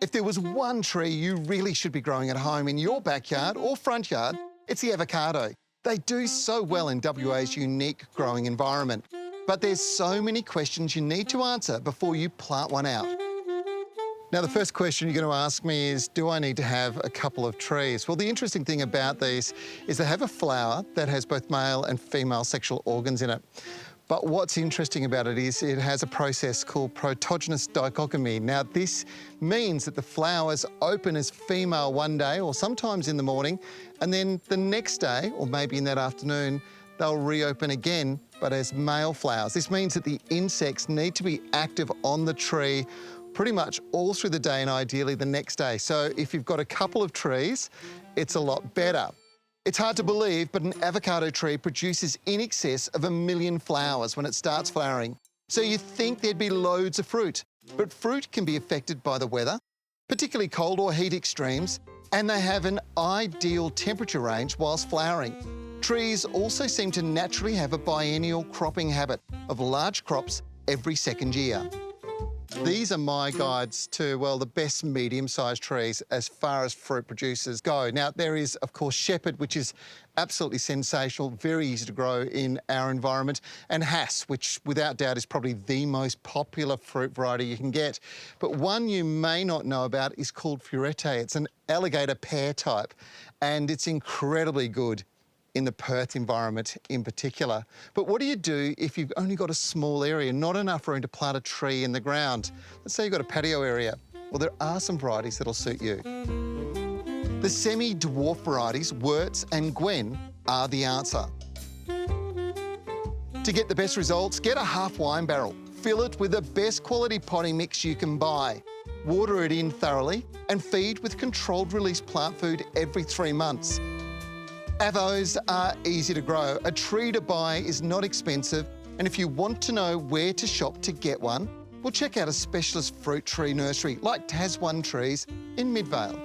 If there was one tree you really should be growing at home in your backyard or front yard, it's the avocado. They do so well in WA's unique growing environment. But there's so many questions you need to answer before you plant one out. Now, the first question you're going to ask me is, do I need to have a couple of trees? Well, the interesting thing about these is they have a flower that has both male and female sexual organs in it. But what's interesting about it is it has a process called protogynous dichogamy. Now, this means that the flowers open as female one day or sometimes in the morning, and then the next day, or maybe in that afternoon, they'll reopen again, but as male flowers. This means that the insects need to be active on the tree pretty much all through the day and ideally the next day. So if you've got a couple of trees, it's a lot better. It's hard to believe, but an avocado tree produces in excess of 1 million flowers when it starts flowering. So you think there'd be loads of fruit, but fruit can be affected by the weather, particularly cold or heat extremes, and they have an ideal temperature range whilst flowering. Trees also seem to naturally have a biennial cropping habit of large crops every second year. These are my guides to, well, the best medium-sized trees as far as fruit producers go. Now, there is, of course, shepherd, which is absolutely sensational, very easy to grow in our environment, and Hass, which without doubt is probably the most popular fruit variety you can get. But one you may not know about is called Furete. It's an alligator pear type, and it's incredibly good in the Perth environment in particular. But what do you do if you've only got a small area, not enough room to plant a tree in the ground? Let's say you've got a patio area. Well, there are some varieties that'll suit you. The semi-dwarf varieties, Wirtz and Gwen, are the answer. To get the best results, get a half wine barrel. Fill it with the best quality potting mix you can buy. Water it in thoroughly and feed with controlled release plant food every 3 months. Avos are easy to grow. A tree to buy is not expensive, and if you want to know where to shop to get one, well, check out a specialist fruit tree nursery like Tas One Trees in Midvale.